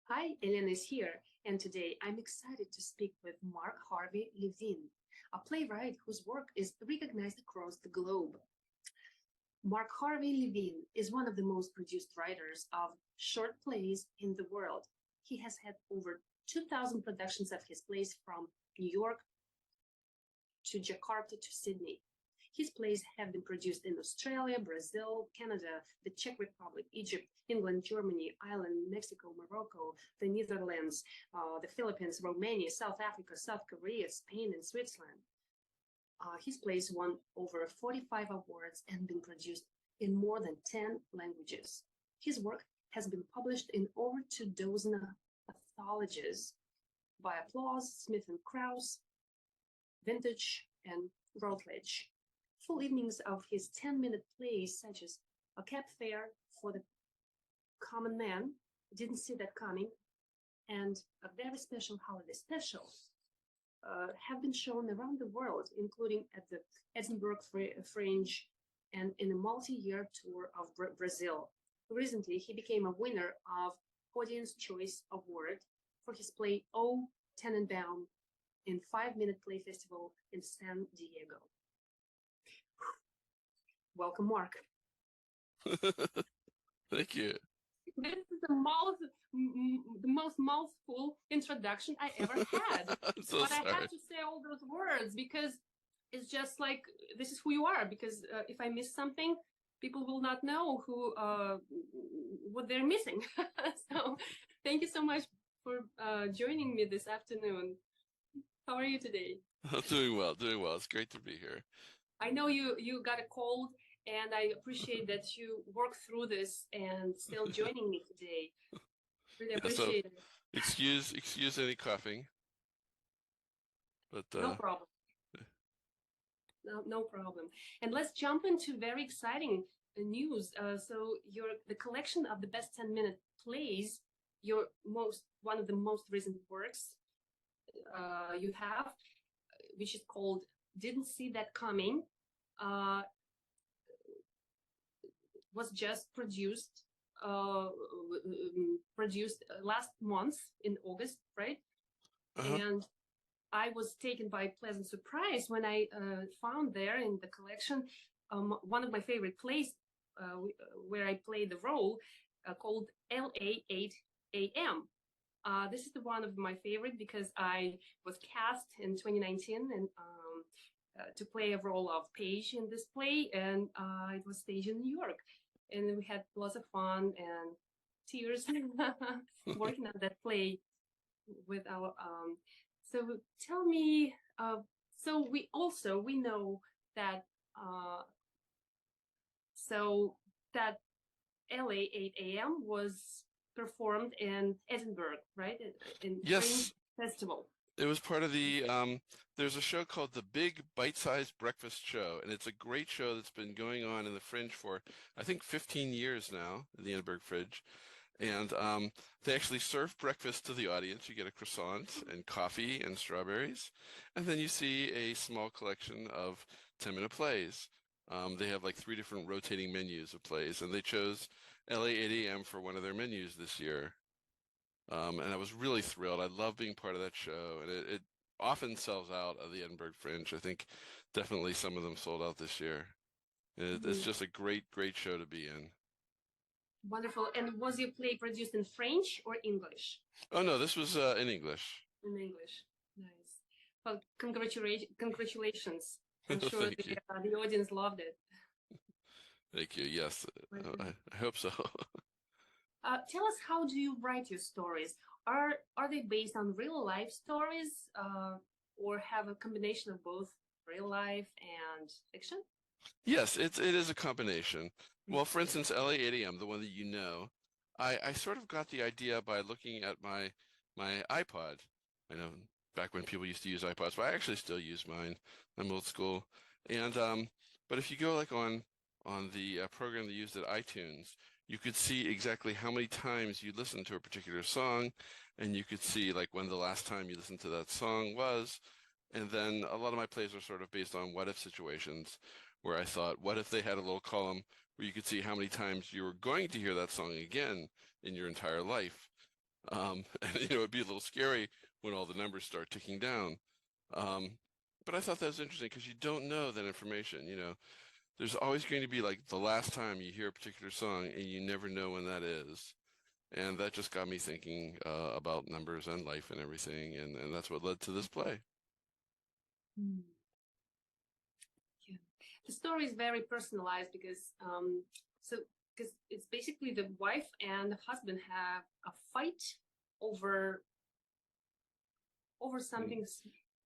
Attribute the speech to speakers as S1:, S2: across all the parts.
S1: Hi, Elena is here, and today I'm excited to speak with Mark Harvey Levine, a playwright whose work is recognized across the globe. Mark Harvey Levine is one of the most produced writers of short plays in the world. He has had over 2,000 productions of his plays from New York to Jakarta to Sydney. His plays have been produced in Australia, Brazil, Canada, the Czech Republic, Egypt, England, Germany, Ireland, Mexico, Morocco, the Netherlands, the Philippines, Romania, South Africa, South Korea, Spain, and Switzerland. His plays won over 45 awards and been produced in more than 10 languages. His work has been published in over 2 dozen anthologies by Applause, Smith and Krause, Vintage, and Routledge. Full evenings of his 10-minute plays, such as A Cab Fare for the Common Man, Didn't See That Coming, and a very special holiday special, have been shown around the world, including at the Edinburgh Fringe and in a multi-year tour of Brazil. Recently, he became a winner of Audience Choice Award for his play O Tenenbaum in 5-Minute Play Festival in San Diego. Welcome, Mark.
S2: Thank you.
S1: This is the most mouthful introduction I ever had.
S2: I'm so
S1: But
S2: sorry.
S1: I have to say all those words because it's just like this is who you are. Because if I miss something, people will not know who what they're missing. So thank you so much for joining me this afternoon. How are you today?
S2: I'm doing well, doing well. It's great to be here.
S1: I know you got a cold, and I appreciate that you worked through this and still joining me today. Really
S2: Yeah, so
S1: appreciate it.
S2: excuse any coughing, but
S1: No problem. No problem. And let's jump into very exciting news. So the collection of the best 10-minute plays, one of the most recent works you have, which is called Didn't See That Coming, uh, was just produced last month in August, right?
S2: uh-huh.
S1: And I was taken by pleasant surprise when I found there in the collection one of my favorite plays where I played the role called LA 8 AM. This is the one of my favorite because I was cast in 2019 and to play a role of Paige in this play, and it was staged in New York. And we had lots of fun and tears working on that play with our so tell me so we know that uh so that LA 8 AM was performed in Edinburgh, right? In Fringe
S2: Yes,
S1: Festival.
S2: it was part of the there's a show called The Big Bite-Sized Breakfast Show, and it's a great show that's been going on in the Fringe for I think 15 years now, in the Edinburgh Fringe. And they actually serve breakfast to the audience. You get a croissant and coffee and strawberries. And then you see a small collection of 10-minute plays. They have like 3 different rotating menus of plays, and they chose LA 8 AM for one of their menus this year. And I was really thrilled. I love being part of that show, and it often sells out of the Edinburgh Fringe. I think definitely some of them sold out this year. It's
S1: Mhm.
S2: just a great show to be in.
S1: Wonderful. And was your play produced in French or English?
S2: Oh no, this was in English.
S1: In English. Nice. Well, congratulations. I'm sure
S2: Thank you.
S1: the audience loved it.
S2: Thank you. Yes,
S1: Right.
S2: I hope so.
S1: Tell us, how do you write your stories? Are they based on real life stories, or have a combination of both real life and fiction?
S2: Yes, it is a combination. Well, for instance, LA 8 AM, the one that you know, I sort of got the idea by looking at my iPod. I know back when people used to use iPods, but I actually still use mine. I'm old school. And but if you go like on the program they used at iTunes, you could see exactly how many times you listened to a particular song, and you could see like when the last time you listened to that song was. And then a lot of my plays are sort of based on what if situations where I thought, what if they had a little column where you could see how many times you were going to hear that song again in your entire life? And it'd be a little scary when all the numbers start ticking down. Um, but I thought that was interesting because you don't know that information. There's always going to be like the last time you hear a particular song and you never know when that is. And that just got me thinking about numbers and life and everything, and that's what led to this play.
S1: Hmm. Yeah. The story is very personalized so because it's basically the wife and the husband have a fight over something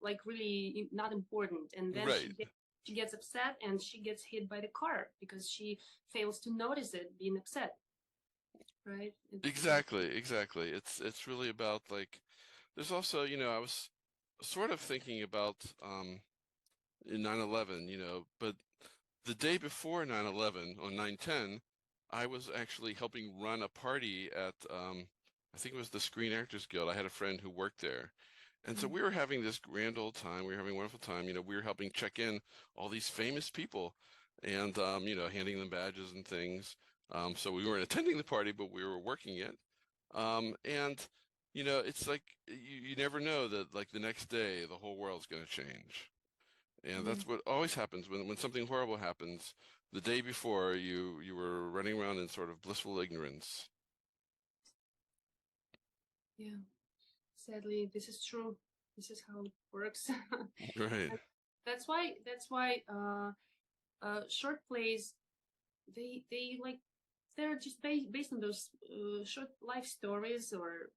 S1: like really not important, and then
S2: Right.
S1: she gets upset and she gets hit by the car because she fails to notice it being upset, right?
S2: Exactly. It's really about like there's also, I was sort of thinking about in 9/11, but the day before 9/11 on 9/10, I was actually helping run a party at I think it was the Screen Actors Guild. I had a friend who worked there. And so
S1: Mm.
S2: we were having this grand old time. We were having a wonderful time. We were helping check in all these famous people and, handing them badges and things. So we weren't attending the party, but we were working it. And, it's like you never know that like the next day the whole world's going to change. And
S1: Yeah,
S2: that's what always happens when something horrible happens. The day before you were running around in sort of blissful ignorance.
S1: yeah. Sadly, this is true. This is how it works.
S2: Right.
S1: And that's why short plays, they like they're just based on those short life stories, or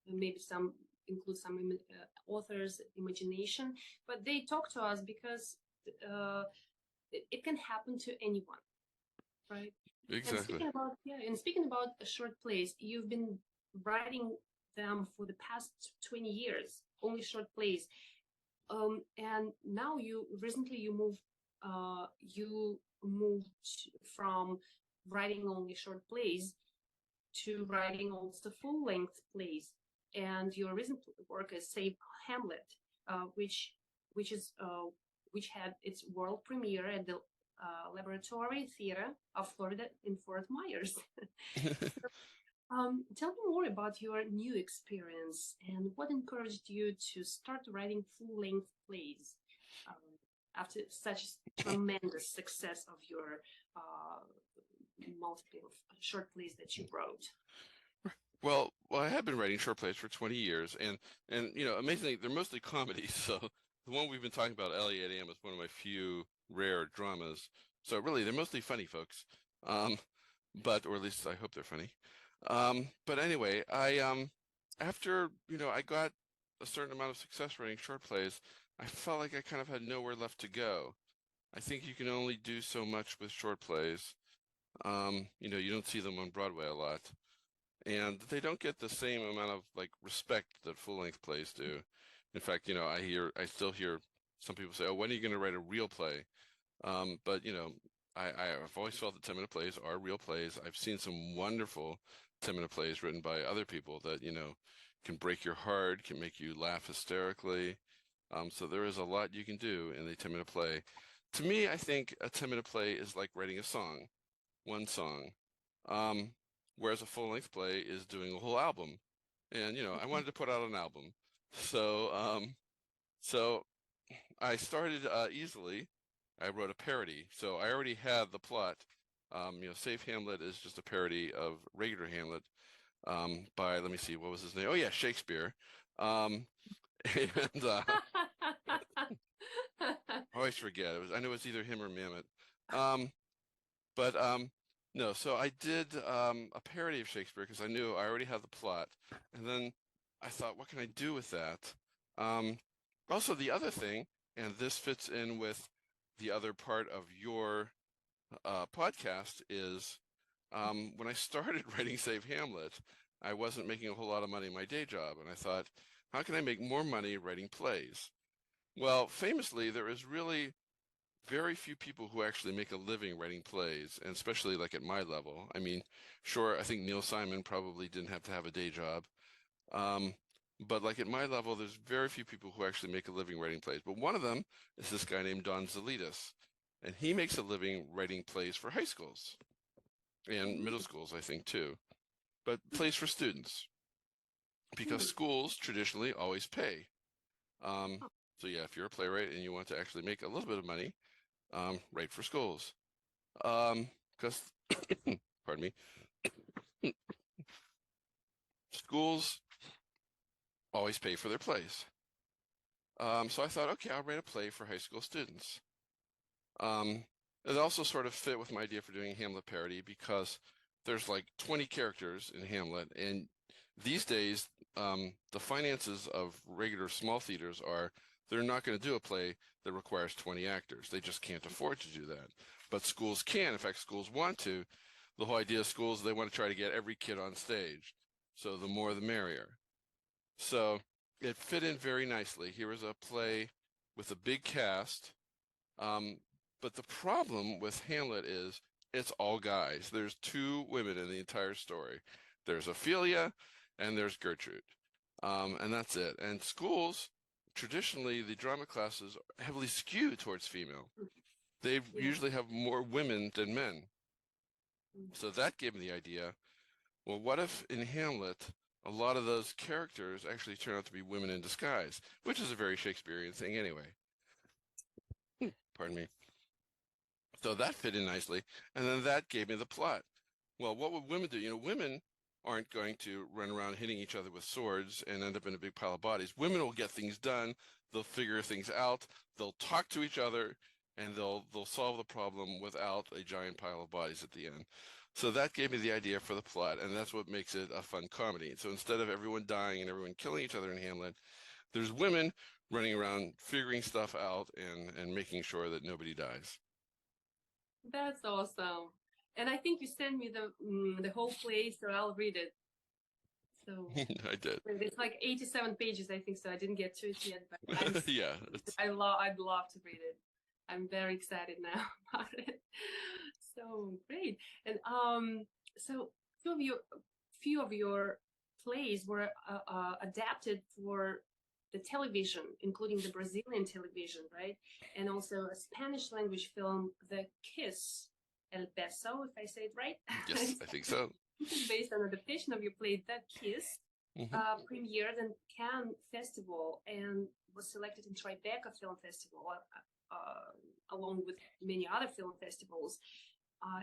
S1: maybe some include some authors' imagination, but they talk to us because uh, it can happen to anyone, right? And
S2: Exactly.
S1: speaking about short plays, you've been writing them for the past 20 years, only short plays. And now you moved from writing only short plays to writing also full length plays. And your recent work is Save Hamlet, which which is which had its world premiere at the Laboratory Theater of Florida in Fort Myers. Tell me more about your new experience and what encouraged you to start writing full-length plays after such tremendous success of your uh, multiple short plays that you wrote.
S2: Well, I have been writing short plays for 20 years, and amazingly, they're mostly comedies. So the one we've been talking about, Elliot Am, is one of my few rare dramas. So really, they're mostly funny, folks. Um, or at least I hope they're funny. But anyway, after I got a certain amount of success writing short plays, I felt like I kind of had nowhere left to go. I think you can only do so much with short plays. You don't see them on Broadway a lot, and they don't get the same amount of like respect that full-length plays do. In fact, I still hear some people say, "Oh, when are you going to write a real play?" But I've always felt that 10-minute plays are real plays. I've seen some wonderful 10-minute plays written by other people that can break your heart, can make you laugh hysterically. So there is a lot you can do in a 10-minute play. To me, I think a 10-minute play is like writing a song, one song. Um, Whereas a full-length play is doing a whole album. And I wanted to put out an album. So I started easily. I wrote a parody, so I already had the plot. Save Hamlet is just a parody of regular Hamlet by, let me see, what was his name? Oh yeah, Shakespeare. Um, and I always forget. I know it's either him or Mamet. Um, but no, so I did a parody of Shakespeare because I knew I already had the plot, and then I thought, what can I do with that? Um, Also, the other thing, and this fits in with the other part of your podcast, is when I started writing Save Hamlet, I wasn't making a whole lot of money in my day job, and I thought, how can I make more money writing plays? Well, famously, there is really very few people who actually make a living writing plays, and especially like at my level. I mean, sure, I think Neil Simon probably didn't have to have a day job. Um, but like at my level, there's very few people who actually make a living writing plays. But one of them is this guy named Don Zalitas, and he makes a living writing plays for high schools and middle schools, I think, too, but plays for students. because
S1: Hmm.
S2: schools traditionally always pay. Um,
S1: Oh,
S2: so yeah, if you're a playwright and you want to actually make a little bit of money, write for schools. Because, pardon me, schools always pay for their plays. So I thought, okay, I'll write a play for high school students. Um, it also sort of fit with my idea for doing a Hamlet parody because there's like 20 characters in Hamlet, and these days, the finances of regular small theaters are they're not going to do a play that requires 20 actors. They just can't afford to do that. But schools can. In fact, schools want to. The whole idea of schools, they want to try to get every kid on stage. So the more the merrier. So it fit in very nicely. Here was a play with a big cast. Um, but the problem with Hamlet is it's all guys. There's two women in the entire story. There's Ophelia and there's Gertrude. And that's it. And schools, traditionally, the drama classes heavily skew towards female. They
S1: yeah.
S2: usually have more women than men.
S1: Mm.
S2: So that gave me the idea, well, what if in Hamlet, a lot of those characters actually turn out to be women in disguise, which is a very Shakespearean thing anyway. Pardon me. So that fit in nicely. And then that gave me the plot. Well, what would women do? Women aren't going to run around hitting each other with swords and end up in a big pile of bodies. Women will get things done. They'll figure things out. They'll talk to each other, and they'll solve the problem without a giant pile of bodies at the end. So that gave me the idea for the plot, and that's what makes it a fun comedy. So instead of everyone dying and everyone killing each other in Hamlet, there's women running around figuring stuff out and making sure that nobody dies.
S1: That's awesome. And I think you sent me the whole play, so I'll read it. So
S2: I did.
S1: it's like 87 pages, I think. So I didn't get to it yet, but
S2: Yeah.
S1: I'd love to read it. I'm very excited now about it. So great. And so few of your plays were adapted for the television, including the Brazilian television, right? And also a Spanish language film, The Kiss, El Beso, if I say it right.
S2: Yes, I think so.
S1: This is based on adaptation of your play, The Kiss,
S2: Hmm.
S1: premiered in Cannes Festival and was selected in Tribeca Film Festival, along with many other film festivals.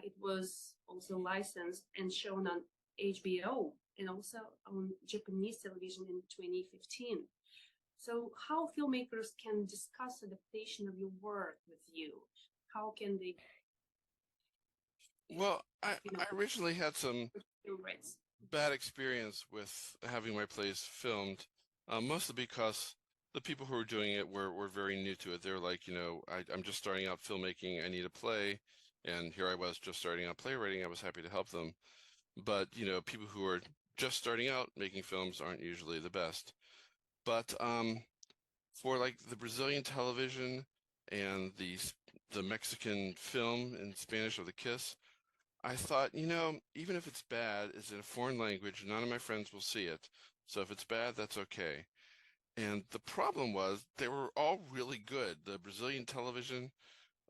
S1: It was also licensed and shown on HBO and also on Japanese television in 2015. So, how filmmakers can discuss adaptation of your work with you? How can they,
S2: Well, I,
S1: you know,
S2: I originally had some
S1: film rights?
S2: bad experience with having my plays filmed, mostly because the people who were doing it were very new to it. They were like, I'm just starting out filmmaking. I need a play. And here I was just starting out playwriting. I was happy to help them. But, people who are just starting out making films aren't usually the best. But for like the Brazilian television and the Mexican film in Spanish of The Kiss, I thought, even if it's bad, it's in a foreign language, none of my friends will see it. So if it's bad, that's okay. And the problem was they were all really good. The Brazilian television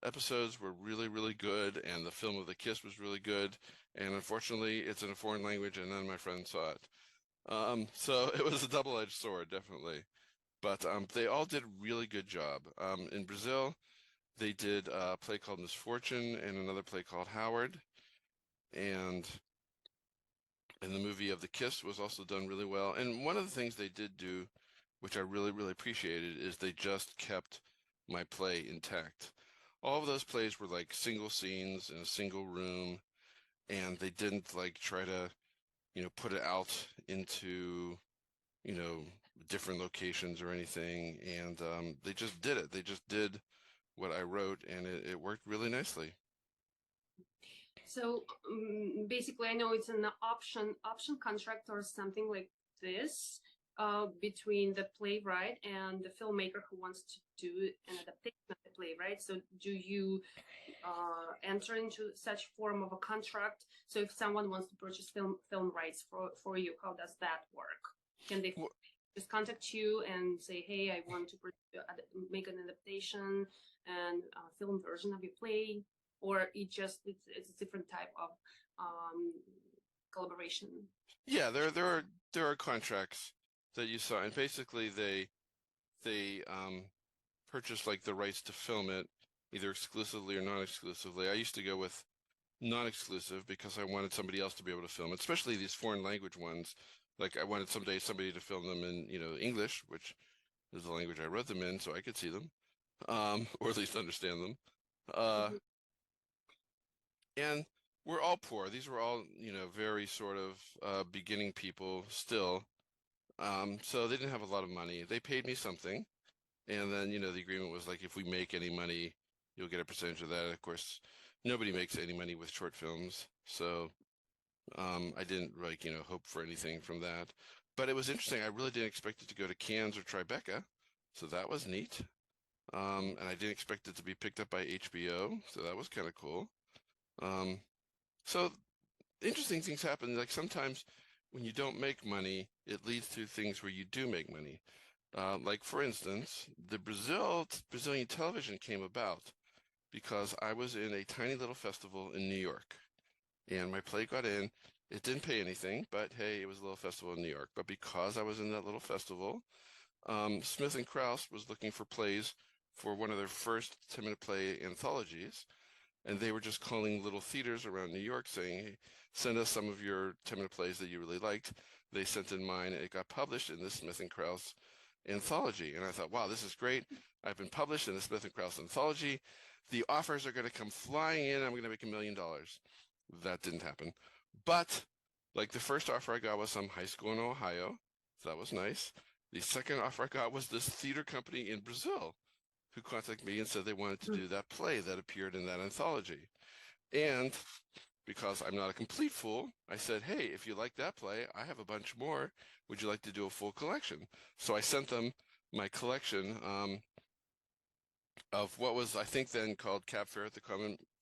S2: episodes were really, really good, and the film of The Kiss was really good. And unfortunately, it's in a foreign language, and none of my friends saw it. So it was a double-edged sword, definitely. But they all did a really good job. In Brazil, they did a play called Misfortune and another play called Howard. And the movie of The Kiss was also done really well. And one of the things they did do, which I really, really appreciated, is they just kept my play intact. All of those plays were like single scenes in a single room, and they didn't like try to, put it out into, you know, different locations or anything. And they just did it. They just did what I wrote, and it worked really nicely.
S1: So basically, I know it's an option contract or something like this between the playwright and the filmmaker who wants to do an adaptation of the play, right? So do you enter into such form of a contract? So if someone wants to purchase film rights for you, how does that work? Can they
S2: Well,
S1: just contact you and say, hey, I want to make an adaptation and film version of your play, or it's a different type of um, collaboration?
S2: yeah, there are contracts that you saw, and basically they purchased like the rights to film it, either exclusively or non-exclusively. I used to go with non-exclusive because I wanted somebody else to be able to film it, especially these foreign language ones. Like I wanted someday somebody to film them in, English, which is the language I wrote them in, so I could see them, or at least understand them. Uh,
S1: Mhm.
S2: and we're all poor. These were all, very sort of beginning people still. So they didn't have a lot of money. They paid me something, and then, the agreement was like, if we make any money, you'll get a percentage of that. Of course, nobody makes any money with short films, so I didn't like, hope for anything from that. But it was interesting. I really didn't expect it to go to Cannes or Tribeca, so that was neat. And I didn't expect it to be picked up by HBO, so that was kind of cool. Um, so interesting things happen. Like sometimes when you don't make money, it leads to things where you do make money. Like for instance, the Brazilian television came about because I was in a tiny little festival in New York, and my play got in. It didn't pay anything, but hey, it was a little festival in New York. But because I was in that little festival, Smith and Krause was looking for plays for one of their first 10-minute play anthologies, and they were just calling little theaters around New York saying, hey, send us some of your 10-minute plays that you really liked. They sent in mine, and it got published in the Smith and Krause anthology. And I thought, wow, this is great. I've been published in the Smith and Krause anthology. The offers are going to come flying in. I'm going to make $1 million. That didn't happen. But like the first offer I got was some high school in Ohio. So that was nice. The second offer I got was this theater company in Brazil who contacted me and said they wanted to do that play that appeared in that anthology. And because I'm not a complete fool, I said, hey, if you like that play, I have a bunch more. Would you like to do a full collection? So I sent them my collection of what was, I think, then called Cab Fare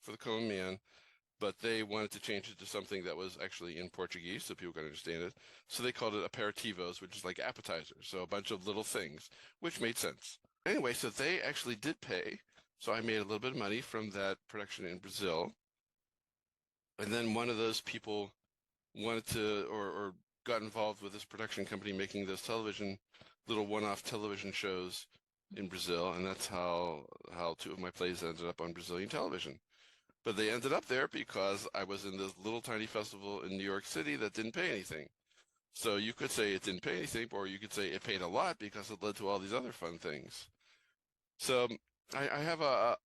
S2: for the Common Man, but they wanted to change it to something that was actually in Portuguese so people could understand it. So they called it aperitivos, which is like appetizers, so a bunch of little things, which made sense. Anyway, so they actually did pay. So I made a little bit of money from that production in Brazil. And then one of those people wanted to or got involved with this production company making those little one-off television shows in Brazil, and that's how two of my plays ended up on Brazilian television. But they ended up there because I was in this little tiny festival in New York City that didn't pay anything. So you could say it didn't pay anything, or you could say it paid a lot because it led to all these other fun things. So I have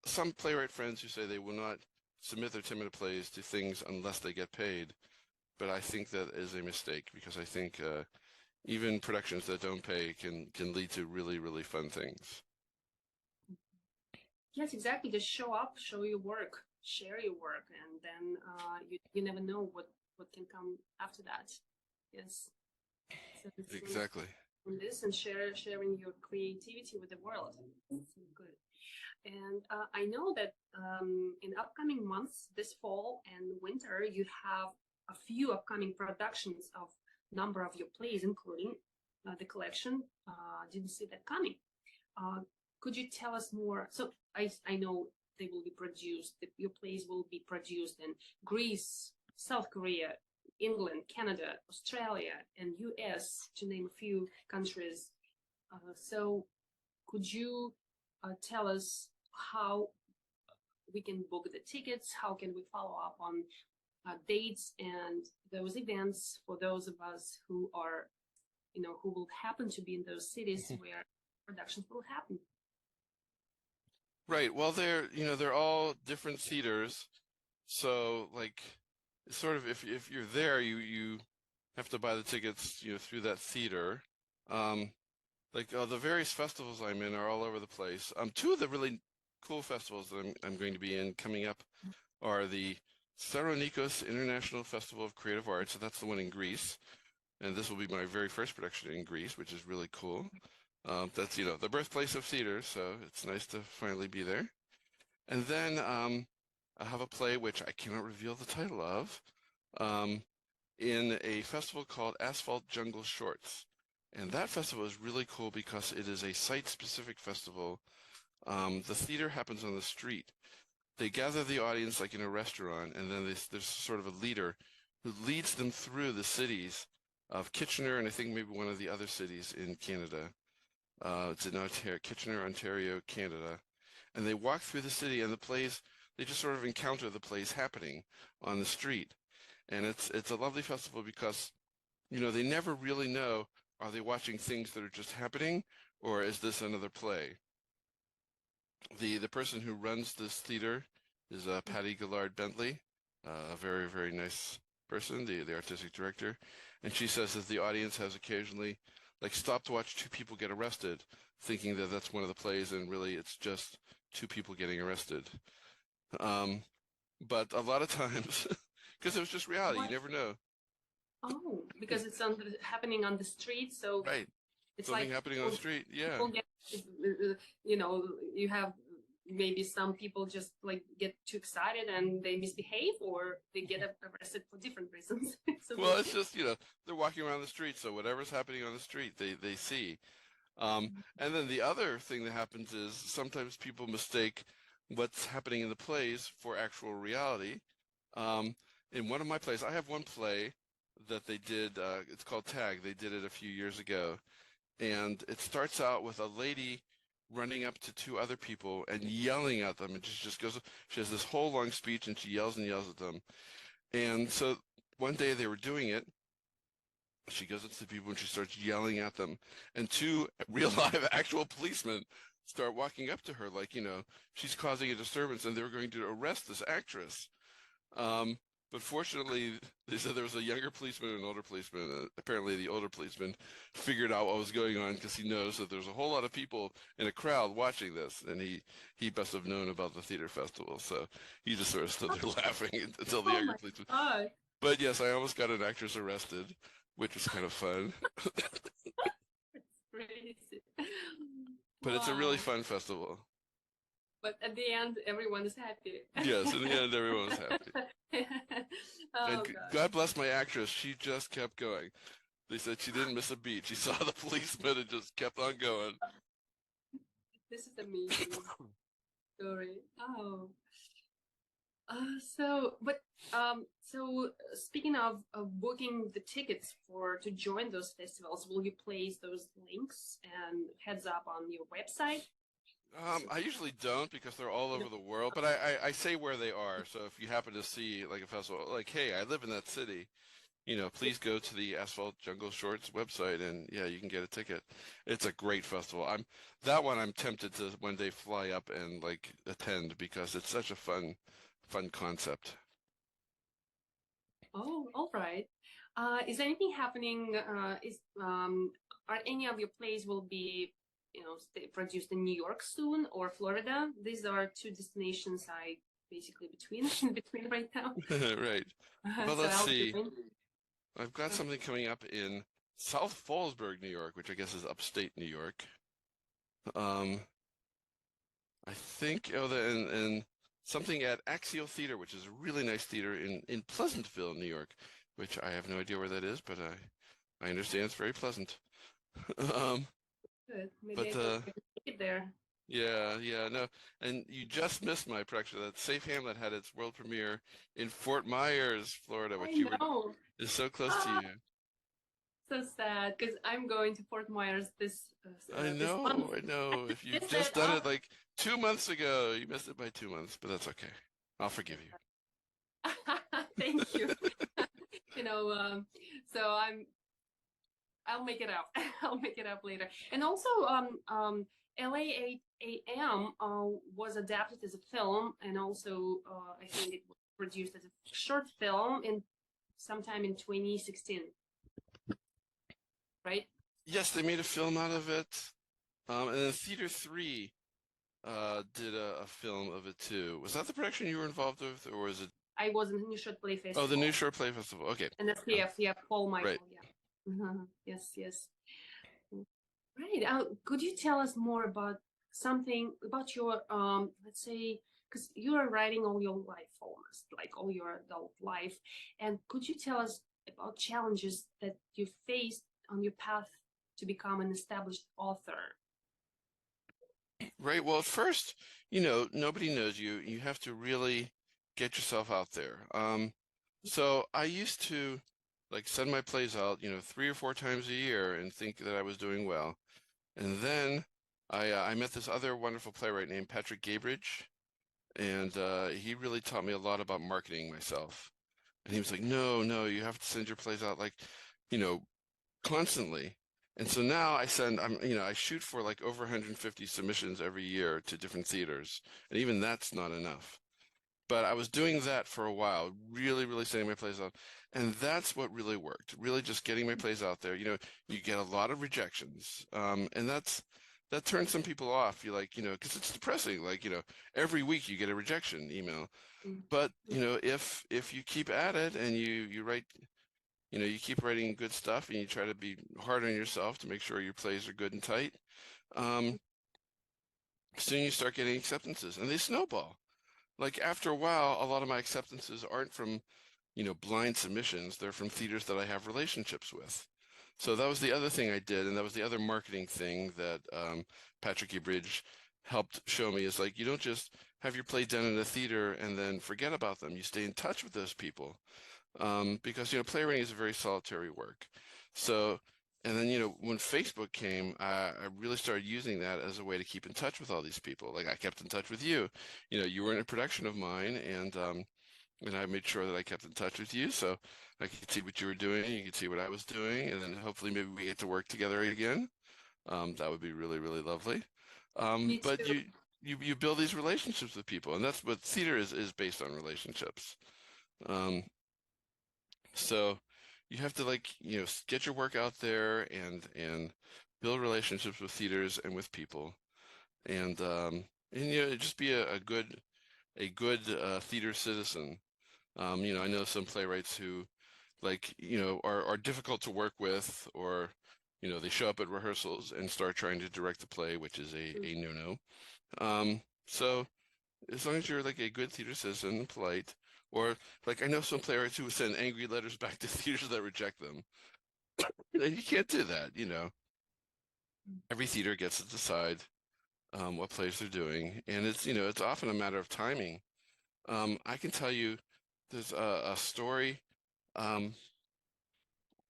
S2: some playwright friends who say they will not submit their 10-minute plays to things unless they get paid. But I think that is a mistake because I think even productions that don't pay can lead to really, really fun things.
S1: Yes, exactly. Just show up, show your work, share your work, and then you never know what can come after that. Yes. So it's
S2: Exactly.
S1: on this and sharing your creativity with the world. So good. And I know that in upcoming months, this fall and winter, you have a few upcoming productions of number of your plays, including the collection. Didn't see that coming. Uh, could you tell us more? So I know they will be produced. Your plays will be produced in Greece, South Korea, England, Canada, Australia, and US, to name a few countries. So could you tell us how we can book the tickets? How can we follow up on dates and those events for those of us who are, who will happen to be in those cities where productions will happen?
S2: Right. Well, they're all different theaters. So like, sort of if you're there, you have to buy the tickets, through that theater. Um, like the various festivals I'm in are all over the place. Two of the really cool festivals that I'm going to be in coming up are the Saronikos International Festival of Creative Arts. So that's the one in Greece, and this will be my very first production in Greece, which is really cool. That's the birthplace of theater, so it's nice to finally be there. And then I have a play which I cannot reveal the title of, um, in a festival called Asphalt Jungle Shorts. And that festival is really cool because it is a site-specific festival. The theater happens on the street. They gather the audience like in a restaurant, and then there's sort of a leader who leads them through the cities of Kitchener, and I think maybe one of the other cities in Canada. It's in Ontario, Kitchener, Ontario, Canada. And they walk through the city, and the plays, they just sort of encounter the plays happening on the street. And it's a lovely festival because, they never really know, are they watching things that are just happening, or is this another play? The person who runs this theater is Patty Gillard Bentley, a very, very nice person, the artistic director. And she says that the audience has occasionally stopped to watch two people get arrested, thinking that that's one of the plays, and really it's just two people getting arrested. Um, but a lot of times, because it was just reality, you
S1: What?
S2: never know.
S1: Oh, because it's happening on the street, so
S2: Right.
S1: it's
S2: Something
S1: like
S2: happening on the street. Yeah.
S1: people get, you have maybe some people just like get too excited and they misbehave, or they get arrested for different reasons. So
S2: Well, it's just, they're walking around the street, so whatever's happening on the street, they see. And then the other thing that happens is sometimes people mistake what's happening in the plays for actual reality. Um, in one of my plays, I have one play that they did, it's called Tag. They did it a few years ago. And it starts out with a lady running up to two other people and yelling at them. And she just goes, she has this whole long speech and she yells and yells at them. And so one day they were doing it. She goes up to the people and she starts yelling at them. And two real live actual policemen start walking up to her like, she's causing a disturbance and they're going to arrest this actress. Um, but fortunately, they said there was a younger policeman and an older policeman. Apparently, the older policeman figured out what was going on because he noticed that there's a whole lot of people in a crowd watching this, and he must have known about the theater festival. So he just sort of stood there laughing until the
S1: oh
S2: younger
S1: my
S2: policeman.
S1: God.
S2: But yes, I almost got an actress arrested, which was kind of fun.
S1: It's crazy.
S2: But it's a really
S1: Wow.
S2: fun festival.
S1: But at the end, everyone is happy.
S2: Yes, in the end, everyone was happy.
S1: Oh
S2: And
S1: God.
S2: God bless my actress, she just kept going. They said she didn't miss a beat. She saw the policeman and just kept on going.
S1: This is amazing story. Oh. So speaking of booking the tickets to join those festivals, will you place those links and heads up on your website?
S2: I usually don't because they're all
S1: You
S2: over
S1: know,
S2: the world, but I say where they are. So if you happen to see like a festival, like, hey, I live in that city, please go to the Asphalt Jungle Shorts website and yeah, you can get a ticket. It's a great festival. I'm tempted to one day fly up and attend because it's such a fun concept.
S1: oh, all right. Is anything happening? Are any of your plays will be, produced in New York soon or Florida? These are two destinations I basically between right now.
S2: Right. Well,
S1: So
S2: let's
S1: I'll
S2: see.
S1: join.
S2: I've got something coming up in South Fallsburg, New York, which I guess is upstate New York. Um, I think and something at Axial Theater, which is a really nice theater in Pleasantville, New York, which I have no idea where that is, but I understand it's very pleasant. Um,
S1: Good. Maybe
S2: but
S1: I can take it there.
S2: yeah, no, and you just missed my prediction that Safe Hamlet had its world premiere in Fort Myers, Florida,
S1: I
S2: which
S1: know.
S2: is so close to
S1: Ah,
S2: you.
S1: so sad because I'm going to Fort Myers this month.
S2: I know. If you'd
S1: Visit.
S2: just done it like 2 months ago, you missed it by 2 months, but that's okay. I'll forgive you.
S1: Thank you. You know, so I'll make it up. I'll make it up later. And also, LA 8 AM was adapted as a film, and also I think it was produced as a short film in sometime in 2016, right?
S2: Yes, they made a film out of it. And then Theater 3 did a film of it too. Was that the production you were involved with, or was it?
S1: I was in the New Short Play
S2: Oh, the New
S1: Festival,
S2: Short Play Festival. Okay.
S1: and that's yeah, Paul
S2: Right.
S1: Michael, yeah. Yes, yes. Right. Could you tell us more about something about your let's say, because you are writing all your life, almost like all your adult life, and could you tell us about challenges that you faced on your path to become an established author?
S2: Right. Well, at first, nobody knows you. You have to really get yourself out there. So I used to like send my plays out, 3 or 4 times a year and think that I was doing well. And then I met this other wonderful playwright named Patrick Gabridge, and he really taught me a lot about marketing myself. And he was like, no, no, you have to send your plays out like, you know, constantly. And so now I shoot for like over 150 submissions every year to different theaters, and even that's not enough. But I was doing that for a while, really, really sending my plays out. And that's what really worked, really just getting my plays out there. You get a lot of rejections. And that turns some people off. You like, because it's depressing. Like, every week you get a rejection email.
S1: Mm.
S2: But, if you keep at it and you write, you keep writing good stuff and you try to be hard on yourself to make sure your plays are good and tight, um, soon you start getting acceptances and they snowball. Like after a while, a lot of my acceptances aren't from, blind submissions. They're from theaters that I have relationships with. So that was the other thing I did, and that was the other marketing thing that Patrick E. Bridge helped show me is like you don't just have your play done in a theater and then forget about them. You stay in touch with those people because playwriting is a very solitary work. So, and then when Facebook came, I really started using that as a way to keep in touch with all these people. Like I kept in touch with you. You were in a production of mine, and I made sure that I kept in touch with you, so I could see what you were doing, you could see what I was doing, and then hopefully maybe we get to work together again. That would be really, really lovely.
S1: Me
S2: But
S1: too.
S2: you build these relationships with people, and that's what theater is based on relationships. Um, so you have to like, get your work out there and build relationships with theaters and with people, and just be a good theater citizen. I know some playwrights who like, are difficult to work with, or, they show up at rehearsals and start trying to direct the play, which is a no-no. So as long as you're like a good theater citizen and polite, or like I know some playwrights who send angry letters back to theaters that reject them. You can't do that. Every theater gets to decide what plays they're doing, and it's often a matter of timing. I can tell you there's a story. Um,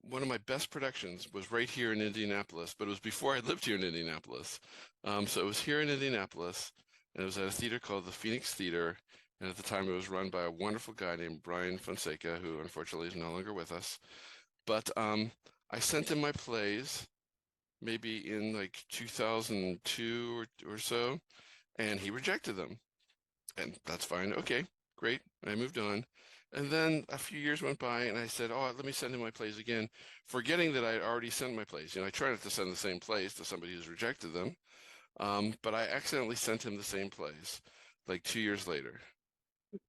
S2: One of my best productions was right here in Indianapolis, but it was before I lived here in Indianapolis. So it was here in Indianapolis, and it was at a theater called the Phoenix Theater. And at the time, it was run by a wonderful guy named Brian Fonseca, who unfortunately is no longer with us. But I sent him my plays maybe in like 2002 or so, and he rejected them. And that's fine. Okay, great. I moved on. And then a few years went by, and I said, "Oh, let me send him my plays again," forgetting that I had already sent my plays. I try not to send the same plays to somebody who's rejected them, but I accidentally sent him the same plays, like 2 years later,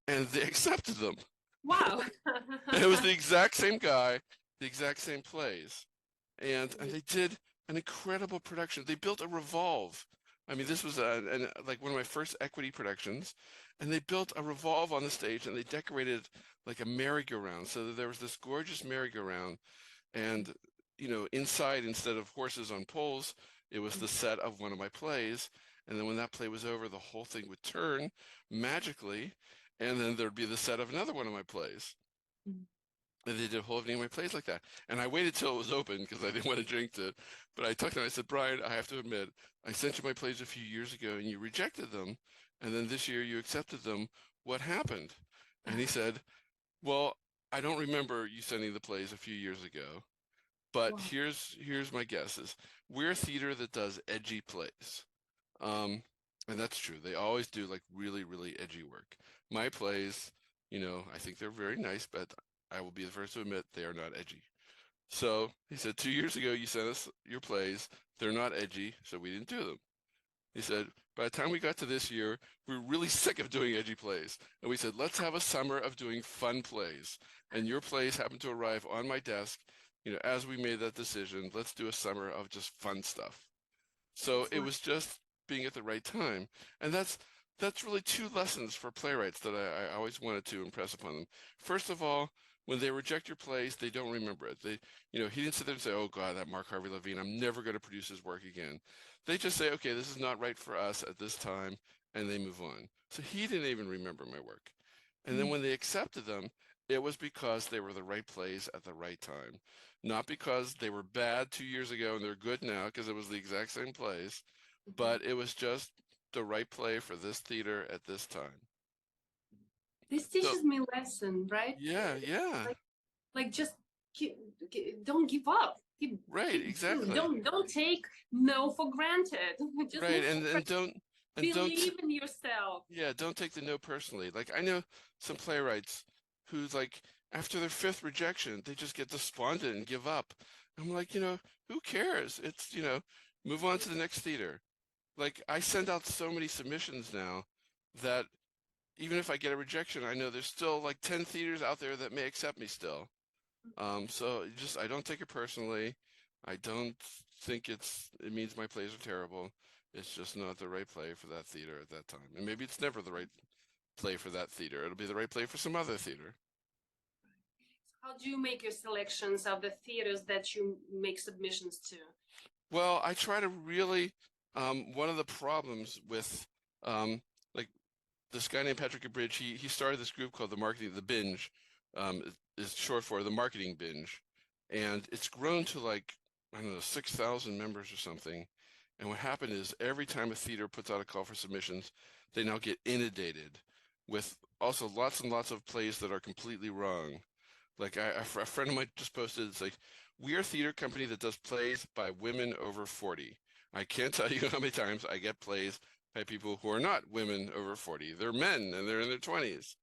S2: and they accepted them.
S1: Wow.
S2: And it was the exact same guy, the exact same plays, and they did an incredible production. They built a revolve. I mean, this was like one of my first equity productions, and they built a revolve on the stage, and they decorated like a merry-go-round, so that there was this gorgeous merry-go-round, and inside, instead of horses on poles, it was the set of one of my plays. And then when that play was over, the whole thing would turn magically, and then there'd be the set of another one of my plays. And they did a whole evening of my plays like that. And I waited till it was open because I didn't want to drink it. But I talked to him. I said, Brian, I have to admit, I sent you my plays a few years ago and you rejected them. And then this year you accepted them. What happened? And he said, well, I don't remember you sending the plays a few years ago. But
S1: Wow.
S2: here's my guess is we're a theater that does edgy plays. Um, and that's true. They always do like really, really edgy work. My plays, I think they're very nice, but I will be the first to admit they are not edgy. So he said, 2 years ago you sent us your plays. They're not edgy, so we didn't do them. He said, by the time we got to this year, we were really sick of doing edgy plays. And we said, let's have a summer of doing fun plays. And your plays happened to arrive on my desk, as we made that decision. Let's do a summer of just fun stuff. So
S1: That's
S2: it
S1: why.
S2: was just being at the right time. And that's really two lessons for playwrights that I always wanted to impress upon them. First of all, when they reject your plays, they don't remember it. He didn't sit there and say, "Oh God, that Mark Harvey Levine, I'm never going to produce his work again." They just say, "Okay, this is not right for us at this time," and they move on. So he didn't even remember my work. And then
S1: Mm.
S2: when they accepted them, It was because they were the right plays at the right time. Not because they were bad 2 years ago and they're good now, because it was the exact same plays,
S1: Mhm.
S2: but it was just the right play for this theater at this time.
S1: This
S2: So,
S1: teaches me lesson, right?
S2: yeah, yeah,
S1: Like, like just keep, don't give up.
S2: right,
S1: Keep doing.
S2: exactly.
S1: Don't take no for granted. Just
S2: Right,
S1: move forward.
S2: and don't
S1: Believe in yourself.
S2: yeah, don't take the no personally. Like I know some playwrights who's like after their fifth rejection, they just get despondent and give up. I'm like, who cares? It's, move on to the next theater. Like I send out so many submissions now that even if I get a rejection, I know there's still like 10 theaters out there that may accept me still. So just I don't take it personally. I don't think it means my plays are terrible. It's just not the right play for that theater at that time. And maybe it's never the right play for that theater. It'll be the right play for some other theater.
S1: How do you make your selections of the theaters that you make submissions to?
S2: Well, I try to really one of the problems with um like this guy named Patrick Bridge, he started this group called the Binge, is short for the Marketing Binge, and it's grown to like I don't know 6,000 members or something. And what happened is every time a theater puts out a call for submissions, they now get inundated with also lots and lots of plays that are completely wrong. Like a friend of mine just posted, it's like, we are a theater company that does plays by women over 40. I can't tell you how many times I get plays by people who are not women over 40. They're men and they're in their 20s.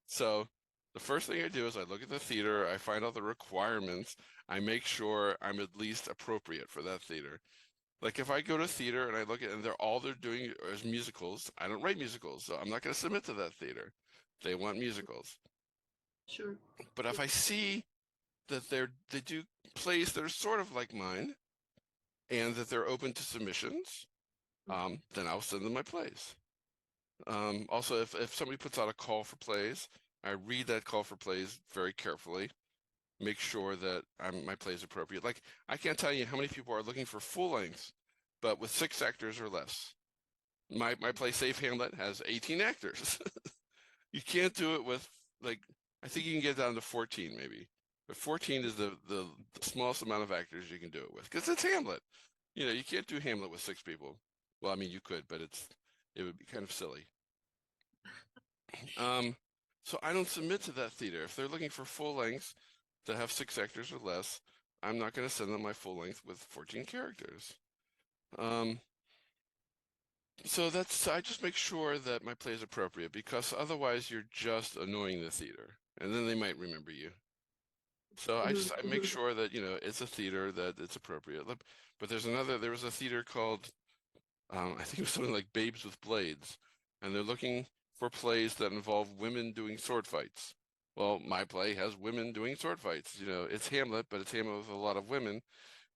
S2: So the first thing I do is I look at the theater, I find out the requirements, I make sure I'm at least appropriate for that theater. Like if I go to theater and I look at and they're doing is musicals, I don't write musicals, so I'm not going to submit to that theater. They want musicals.
S1: Sure.
S2: But if I see that they do plays that are sort of like mine and that they're open to submissions, then I'll send them my plays. Also, if somebody puts out a call for plays, I read that call for plays very carefully, make sure that my play is appropriate. Like, I can't tell you how many people are looking for full length, but with 6 actors or less. My play Safe Hamlet has 18 actors. You can't do it with, like, I think you can get down to 14 maybe. But 14 is the smallest amount of actors you can do it with, because it's Hamlet. You can't do Hamlet with 6 people. Well, I mean, you could, but it would be kind of silly. Um, so I don't submit to that theater. If they're looking for full lengths that have 6 actors or less, I'm not going to send them my full length with 14 characters. Um, so I just make sure that my play is appropriate because otherwise you're just annoying the theater and then they might remember you. So I make
S1: Mhm.
S2: sure that, it's a theater that it's appropriate. But there was a theater called I think it was something like Babes with Blades, and they're looking for plays that involve women doing sword fights. Well, my play has women doing sword fights. It's Hamlet, but it's Hamlet with a lot of women,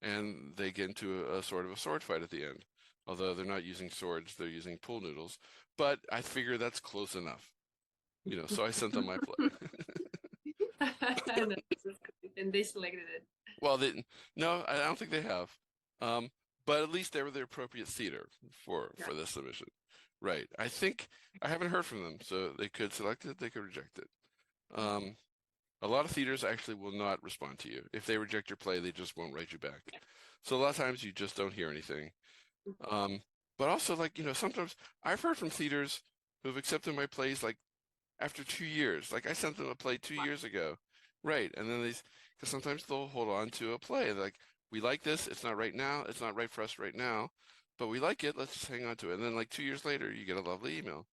S2: and they get into a sort of a sword fight at the end. Although they're not using swords, they're using pool noodles. But I figure that's close enough. So I sent them my play.
S1: And and they selected it.
S2: Well, no, I don't think they have. Um, but at least they were the appropriate theater
S1: Yeah.
S2: for this submission. Right. I think I haven't heard from them, so they could select it, they could reject it. Um, a lot of theaters actually will not respond to you. If they reject your play, they just won't write you back. So a lot of times you just don't hear anything. Um, but also, like, sometimes I've heard from theaters who've accepted my plays like after 2 years. Like I sent them a play 2 years ago. Right. And then because sometimes they'll hold on to a play. They're like, we like this. It's not right now. It's not right for us right now, but we like it. Let's just hang on to it. And then like 2 years later, you get a lovely email.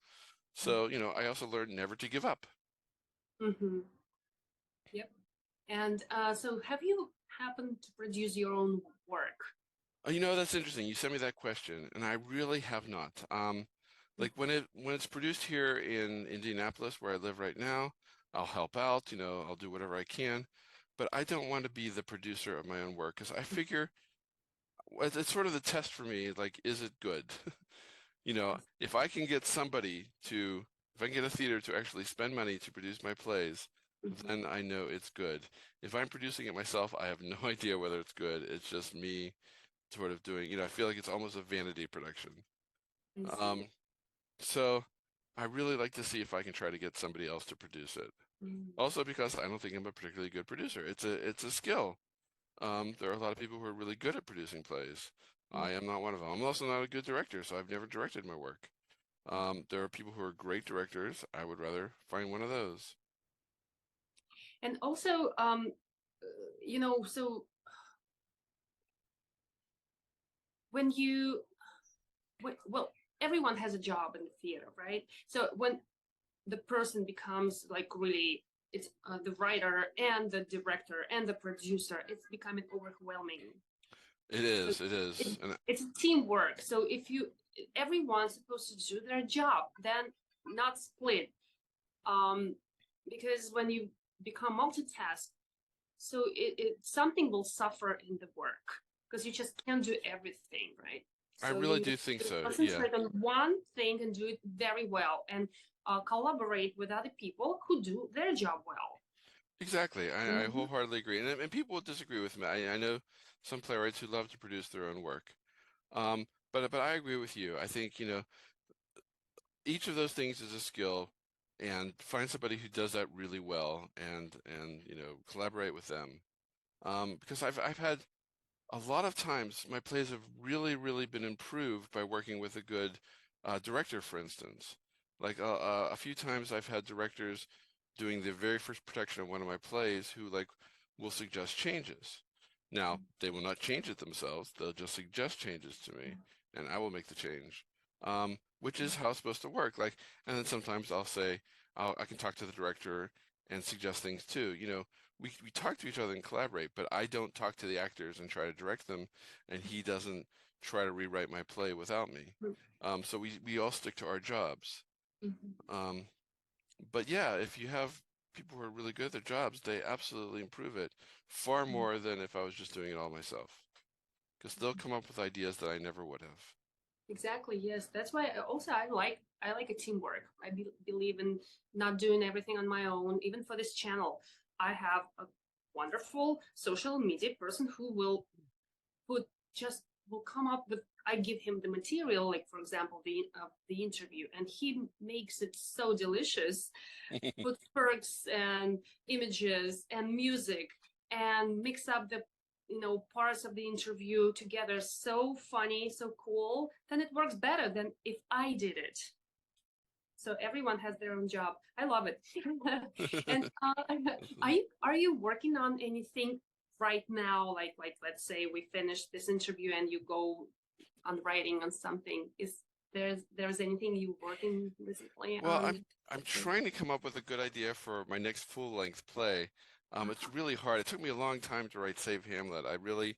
S2: So, I also learned never to give up.
S1: Mm-hmm. Yep. And so have you happened to produce your own work?
S2: That's interesting. You sent me that question, and I really have not. Like when it's produced here in Indianapolis, where I live right now, I'll help out. I'll do whatever I can, but I don't want to be the producer of my own work because I figure it's sort of the test for me. Like, is it good? If I can get if I can get a theater to actually spend money to produce my plays,
S1: Mhm.
S2: then I know it's good. If I'm producing it myself, I have no idea whether it's good. It's just me sort of doing, I feel like it's almost a vanity production.
S1: I see.
S2: Um, so I really like to see if I can try to get somebody else to produce it.
S1: Mm.
S2: Also because I don't think I'm a particularly good producer. It's a skill. There are a lot of people who are really good at producing plays. I am not one of them. I'm also not a good director, so I've never directed my work. There are people who are great directors. I would rather find one of those.
S1: And also, so when you, well, everyone has a job in the theater, right? So when the person becomes like really, it's the writer and the director and the producer, it's becoming overwhelming.
S2: It
S1: So
S2: is, it
S1: it,
S2: is. And
S1: it's a teamwork. So if everyone's supposed to do their job, then not split. Um, because when you become multitask, so something will suffer in the work because you just can't do everything, right?
S2: I
S1: So you
S2: really
S1: need
S2: do think
S1: to
S2: so. Yeah,
S1: concentrate on one thing and do it very well, and collaborate with other people who do their job well.
S2: exactly. I
S1: Mhm.
S2: wholeheartedly agree. And people will disagree with me. I know some playwrights who love to produce their own work. But I agree with you. I think, each of those things is a skill, and find somebody who does that really well, and collaborate with them. Because I've had a lot of times my plays have really been improved by working with a good director, for instance. Like a few times I've had directors doing the very first production of one of my plays who like will suggest changes. Now, they will not change it themselves. They'll just suggest changes to me, and I will make the change. Which is how it's supposed to work. Like, and then sometimes I'll say, I can talk to the director and suggest things too. We talk to each other and collaborate, but I don't talk to the actors and try to direct them, and he doesn't try to rewrite my play without me. So we all stick to our jobs.
S1: Mhm.
S2: Um, but yeah, if you have people who are really good at their jobs, they absolutely improve it far more than if I was just doing it all myself. Because they'll come up with ideas that I never would have.
S1: Exactly. Yes, that's why. Also, I like a teamwork. I believe in not doing everything on my own. Even for this channel, I have a wonderful social media person who just will come up with. I give him the material, like for example, the interview, and he makes it so delicious. Put perks and images and music and mix up the parts of the interview together, so funny, so cool, then it works better than if I did it. So everyone has their own job. I love it. And are you working on anything right now, like let's say we finish this interview and you go on writing on something? Is there's anything you working recently
S2: Well,
S1: on?
S2: I'm trying to come up with a good idea for my next full-length play. It's really hard. It took me a long time to write Save Hamlet. I really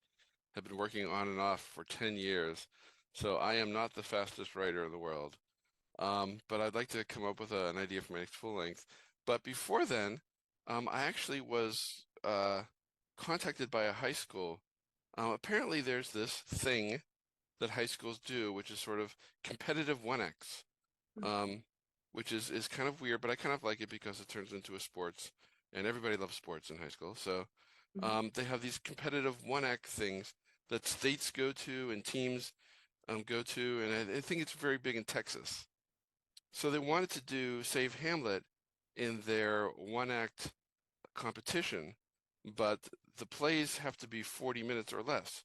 S2: have been working on and off for 10 years, so I am not the fastest writer in the world. But I'd like to come up with an idea for my next full length. But before then, I actually was contacted by a high school. Apparently, there's this thing that high schools do, which is sort of competitive 1X, um, which is kind of weird, but I kind of like it because it turns into a sports, and everybody loves sports in high school. So they have these competitive 1X things that states go to and teams go to, and I think it's very big in Texas. So they wanted to do Save Hamlet in their 1-act competition, but the plays have to be 40 minutes or less.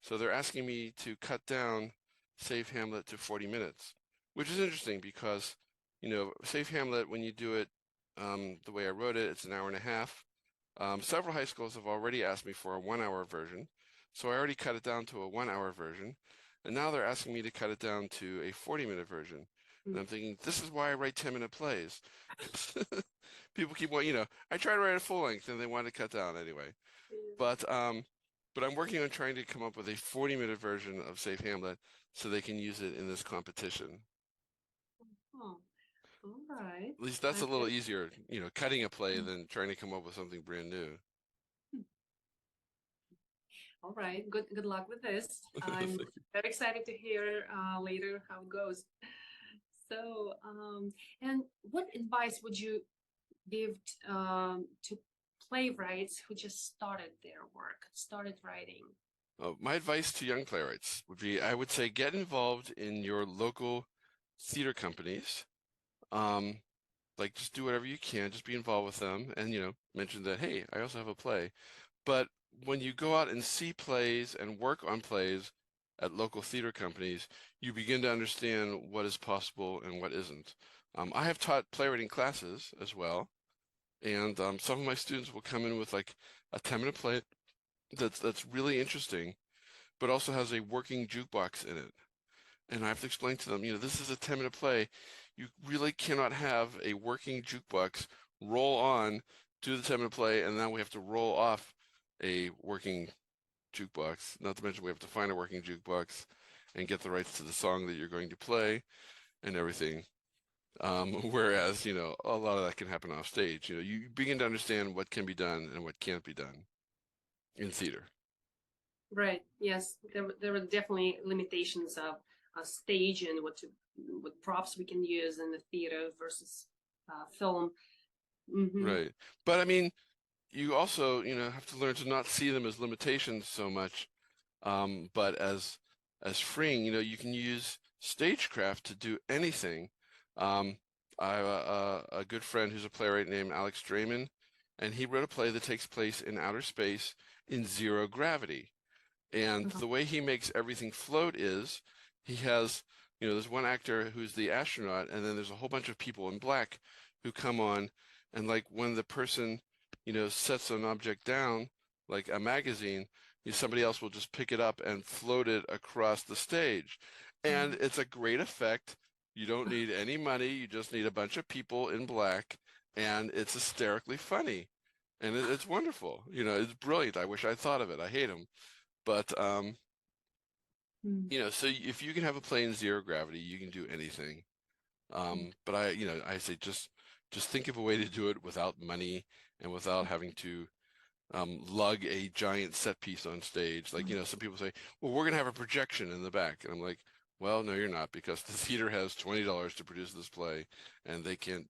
S2: So they're asking me to cut down Save Hamlet to 40 minutes, which is interesting because, Save Hamlet, when you do it the way I wrote it, it's an hour and a half. Several high schools have already asked me for a 1-hour version, so I already cut it down to a 1-hour version, and now they're asking me to cut it down to a 40-minute version. And I'm thinking, this is why I write 10-minute plays. People keep I try to write a full length and they want to cut down anyway. But I'm working on trying to come up with a 40-minute version of Save Hamlet so they can use it in this competition.
S1: Oh, all right.
S2: At least that's
S1: I'm
S2: a little
S1: very,
S2: easier, cutting a play than trying to come up with something brand new.
S1: all right. Good luck with this. I'm very excited to hear later how it goes. So, and what advice would you give to playwrights who just started their work, started writing?
S2: My advice to young playwrights would be, I would say, get involved in your local theater companies. Um, like just do whatever you can, just be involved with them, and mention that, hey, I also have a play. But when you go out and see plays and work on plays at local theater companies, you begin to understand what is possible and what isn't. I have taught playwriting classes as well, and some of my students will come in with like a 10-minute play that's really interesting, but also has a working jukebox in it. And I have to explain to them, this is a 10-minute play. You really cannot have a working jukebox roll on, do the 10-minute play, and then we have to roll off a working jukebox. Not to mention we have to find a working jukebox and get the rights to the song that you're going to play and everything. Whereas, a lot of that can happen off stage. You begin to understand what can be done and what can't be done in theater.
S1: Right. Yes. There are definitely limitations of a stage and what props we can use in the theater versus film.
S2: Right. But I mean, you also, have to learn to not see them as limitations so much, but as freeing. You can use stagecraft to do anything. I have a good friend who's a playwright named Alex Draymond, and he wrote a play that takes place in outer space in zero gravity. And the way he makes everything float is he has, there's one actor who's the astronaut, and then there's a whole bunch of people in black who come on, and like when the person, sets an object down, like a magazine, somebody else will just pick it up and float it across the stage. And it's a great effect. You don't need any money. You just need a bunch of people in black, and it's hysterically funny. And it's wonderful. It's brilliant. I wish I'd thought of it. I hate him. But so if you can have a play in zero gravity, you can do anything. But I say just think of a way to do it without money and without having to lug a giant set piece on stage. Like, some people say, well, we're gonna have a projection in the back, and I'm like, well, no, you're not, because the theater has $20 to produce this play, and they can't,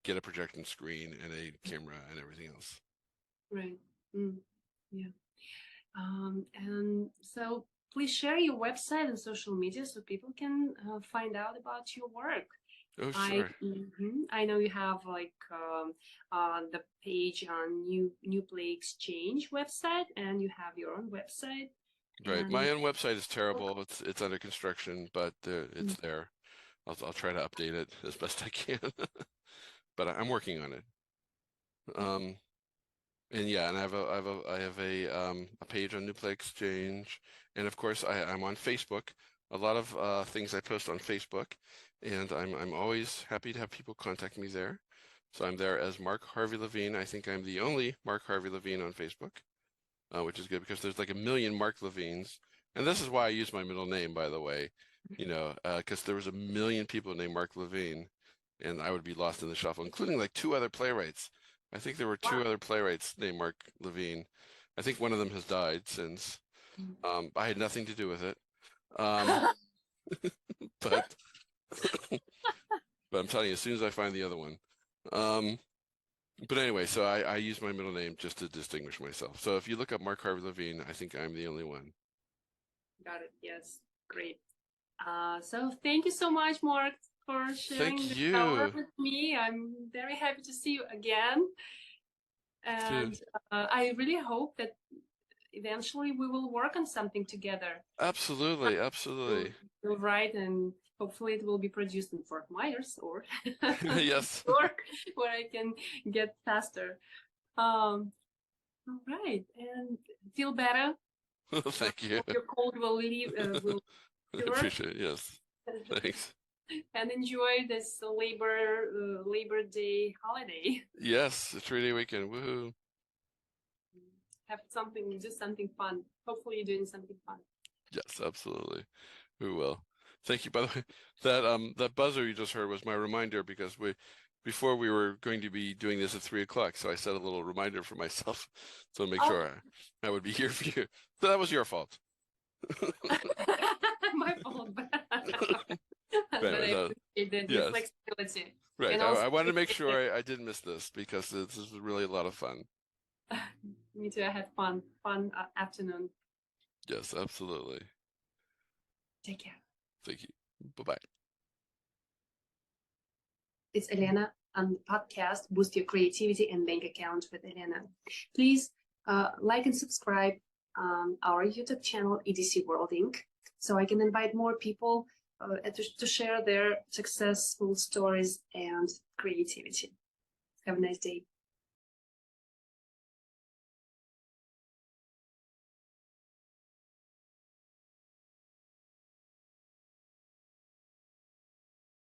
S2: get a projection screen and a camera and everything else.
S1: Right. Yeah. And so please share your website and social media so people can find out about your work.
S2: Oh, sure.
S1: I know you have like the page on New Play Exchange website, and you have your own website.
S2: Right. My own website is terrible. It's under construction, but it's there. I'll try to update it as best I can, but I'm working on it. And yeah, and I have a page on New Play Exchange, and of course I'm on Facebook. A lot of things I post on Facebook, and I'm always happy to have people contact me there. So I'm there as Mark Harvey Levine. I think I'm the only Mark Harvey Levine on Facebook, which is good because there's like a million Mark Levines, and this is why I use my middle name, by the way. Because there was a million people named Mark Levine, and I would be lost in the shuffle, including like two other playwrights. I think there were two other playwrights named Mark Levine. I think one of them has died since. I had nothing to do with it. But I'm telling you, as soon as I find the other one. But anyway, so I use my middle name just to distinguish myself. So if you look up Mark Harvey Levine, I think I'm the only one.
S1: Got it. Yes. Great. So thank you so much, Mark, for sharing the hour with me. I'm very happy to see you again. And I really hope that eventually we will work on something together.
S2: Absolutely, absolutely.
S1: You'll write, and hopefully it will be produced in Fort Myers or
S2: yes,
S1: York, where I can get faster. All right, and feel better.
S2: Thank you.
S1: Your cold will leave. Will
S2: I appreciate it. Yes, thanks.
S1: And enjoy this Labor Day holiday.
S2: Yes, a 3-day weekend. Woohoo!
S1: Do something fun. Hopefully, you're doing something fun.
S2: Yes, absolutely. We will. Thank you. By the way, that buzzer you just heard was my reminder because before we were going to be doing this at 3 o'clock, so I set a little reminder for myself to make sure I would be here for you. So that was your fault.
S1: My fault. But
S2: Anyway,
S1: I appreciate the flexibility.
S2: Right. I wanted to make sure I didn't miss this because this was really a lot of fun.
S1: Me too. I had fun afternoon.
S2: Yes, absolutely.
S1: Take care.
S2: Thank you. Bye-bye.
S1: It's Elena on the podcast, Boost Your Creativity and Bank Account with Elena. Please like and subscribe our YouTube channel, EDC World Inc., so I can invite more people to share their successful stories and creativity. Have a nice day.